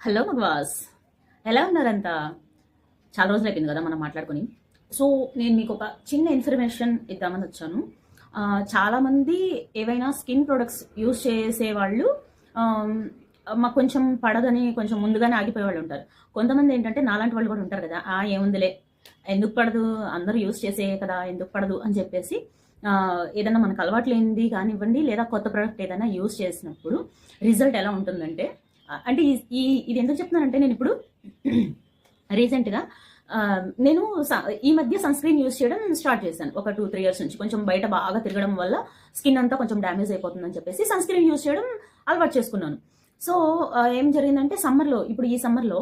Hello మగవాస్, ఎలా ఉన్నారంతా? చాలా రోజులు అయిపోయింది కదా మనం మాట్లాడుకొని. సో నేను మీకు ఒక చిన్న ఇన్ఫర్మేషన్ ఇద్దామని వచ్చాను. చాలామంది ఏవైనా స్కిన్ ప్రొడక్ట్స్ యూజ్ చేసేవాళ్ళు మాకు కొంచెం పడదని కొంచెం ముందుగానే ఆగిపోయే వాళ్ళు ఉంటారు. కొంతమంది ఏంటంటే నాలాంటి వాళ్ళు కూడా ఉంటారు కదా, ఏముందిలే, ఎందుకు పడదు, అందరూ యూజ్ చేసే కదా, ఎందుకు పడదు అని చెప్పేసి ఏదైనా మనకు అలవాటు లేనిది కానివ్వండి, లేదా కొత్త ప్రోడక్ట్ ఏదైనా యూజ్ చేసినప్పుడు రిజల్ట్ ఎలా ఉంటుందంటే, అంటే ఇది ఎందుకు చెప్తున్నానంటే, నేను ఇప్పుడు రీసెంట్గా నేను ఈ మధ్య సన్ స్క్రీన్ యూజ్ చేయడం స్టార్ట్ చేశాను. ఒక 2-3 ఇయర్స్ నుంచి కొంచెం బయట బాగా తిరగడం వల్ల స్కిన్ అంతా కొంచెం డ్యామేజ్ అయిపోతుందని చెప్పేసి సన్ స్క్రీన్ యూజ్ చేయడం అలవాటు చేసుకున్నాను. సో ఏం జరిగిందంటే, ఇప్పుడు ఈ సమ్మర్లో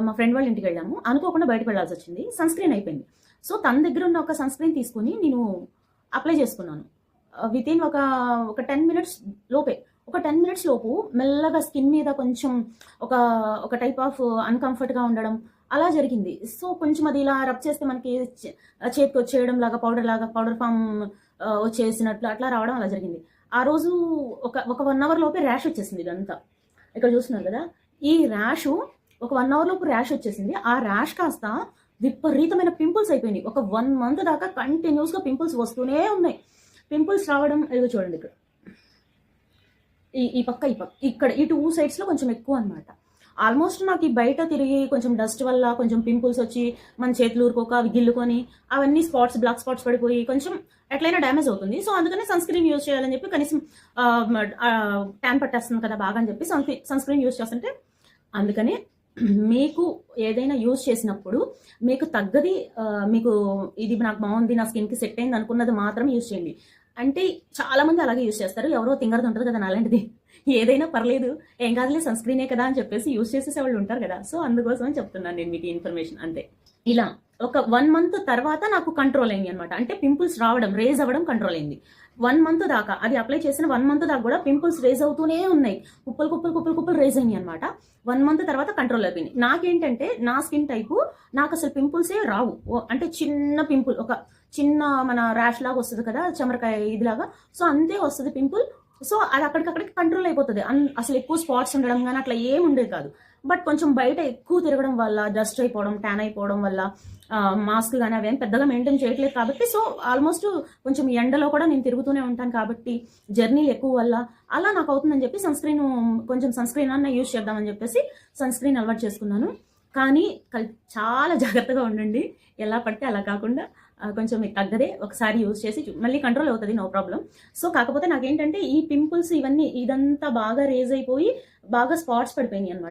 మా ఫ్రెండ్ వాళ్ళ ఇంటికి వెళ్ళాము. అనుకోకుండా బయటకు వెళ్ళాల్సి వచ్చింది. సన్ స్క్రీన్ అయిపోయింది. సో తన దగ్గర ఉన్న ఒక సన్ స్క్రీన్ తీసుకుని నేను అప్లై చేసుకున్నాను. వితిన్ ఒక 10 మినిట్స్ లోపే, ఒక 10 మినిట్స్ లోపు మెల్లగా స్కిన్ మీద కొంచెం ఒక ఒక టైప్ ఆఫ్ అన్కంఫర్ట్గా ఉండడం అలా జరిగింది. సో కొంచెం అది ఇలా రబ్ చేస్తే మనకి చేతికి వచ్చేయడం లాగా, పౌడర్ ఫామ్ వచ్చేసినట్లు అట్లా రావడం అలా జరిగింది. ఆ రోజు ఒక 1 అవర్ లోపే ర్యాష్ వచ్చేసింది. ఇదంతా ఇక్కడ చూస్తున్నారు కదా, ఈ ర్యాష్ ఒక 1 అవర్ లోపు ర్యాష్ వచ్చేసింది. ఆ ర్యాష్ కాస్త విపరీతమైన పింపుల్స్ అయిపోయినాయి. ఒక 1 మంత్ దాకా కంటిన్యూస్గా పింపుల్స్ వస్తూనే ఉన్నాయి. పింపుల్స్ రావడం ఏదో చూడండి, ఇక్కడ ఈ పక్క ఇక్కడ ఈ 2 సైడ్స్లో కొంచెం ఎక్కువ అనమాట. ఆల్మోస్ట్ నాకు ఈ బయట తిరిగి కొంచెం డస్ట్ వల్ల కొంచెం పింపుల్స్ వచ్చి మన చేతులు ఊరుకోక అవి గిల్లుకొని అవన్నీ బ్లాక్ స్పాట్స్ పడిపోయి కొంచెం ఎట్లయినా డ్యామేజ్ అవుతుంది. సో అందుకనే సన్ స్క్రీన్ యూజ్ చేయాలని చెప్పి, కనీసం ట్యాన్ పట్టేస్తుంది కదా బాగా అని చెప్పి సన్ స్క్రీన్ యూజ్ చేస్తుంటే, అందుకనే మీకు ఏదైనా యూజ్ చేసినప్పుడు మీకు తగ్గది, మీకు ఇది నాకు బాగుంది, నా స్కిన్కి సెట్ అయింది అనుకున్నది మాత్రం యూజ్ చేయండి. అంటే చాలా మంది అలాగే యూజ్ చేస్తారు. ఎవరో తింగరది ఉంటుంది కదా అలాంటిది, ఏదైనా పర్లేదు, ఏం కాదులే సన్ స్క్రీనే కదా అని చెప్పేసి యూజ్ చేసేసే వాళ్ళు ఉంటారు కదా. సో అందుకోసం చెప్తున్నాను నేను మీకు ఇన్ఫర్మేషన్, అంతే. ఇలా ఒక 1 మంత్ తర్వాత నాకు కంట్రోల్ అయింది అనమాట. అంటే పింపుల్స్ రావడం, రేజ్ అవ్వడం కంట్రోల్ అయింది. 1 మంత్ దాకా, అది అప్లై చేసిన 1 మంత్ దాకా కూడా పింపుల్స్ రేజ్ అవుతూనే ఉన్నాయి. కుప్పలు రేజ్ అయినాయి అనమాట. 1 మంత్ తర్వాత కంట్రోల్ అయిపోయింది. నాకేంటంటే, నా స్కిన్ టైపు నాకు అసలు పింపుల్సే రావు. అంటే చిన్న పింపుల్, ఒక చిన్న మన ర్యాష్ లాగా వస్తుంది కదా, చెమరకాయ ఇదిలాగా, సో అంతే వస్తుంది పింపుల్. సో అది అక్కడికక్కడికి కంట్రోల్ అయిపోతుంది. అసలు ఎక్కువ స్పాట్స్ ఉండడం కానీ అట్లా ఏం ఉండేది కాదు. బట్ కొంచెం బయట ఎక్కువ తిరగడం వల్ల, డస్ట్ అయిపోవడం, ట్యాన్ అయిపోవడం వల్ల, మాస్క్ కానీ అవేం పెద్దగా మెయింటైన్ చేయట్లేదు కాబట్టి, సో ఆల్మోస్ట్ కొంచెం ఎండలో కూడా నేను తిరుగుతూనే ఉంటాను కాబట్టి, జర్నీలు ఎక్కువ వల్ల అలా నాకు అవుతుందని చెప్పి కొంచెం సన్ స్క్రీన్ అన్న యూజ్ చేద్దామని చెప్పేసి సన్ స్క్రీన్ అలవాటు చేసుకున్నాను. కానీ చాలా జాగ్రత్తగా ఉండండి. ఎలా పడితే అలా కాకుండా కొంచెం మీకు తగ్గదే ఒకసారి యూజ్ చేసి మళ్ళీ కంట్రోల్ అవుతుంది, నో ప్రాబ్లం. సో కాకపోతే నాకేంటంటే ఈ పింపుల్స్ ఇదంతా బాగా రేజ్ అయిపోయి బాగా స్పాట్స్ పడిపోయినాయి అనమాట.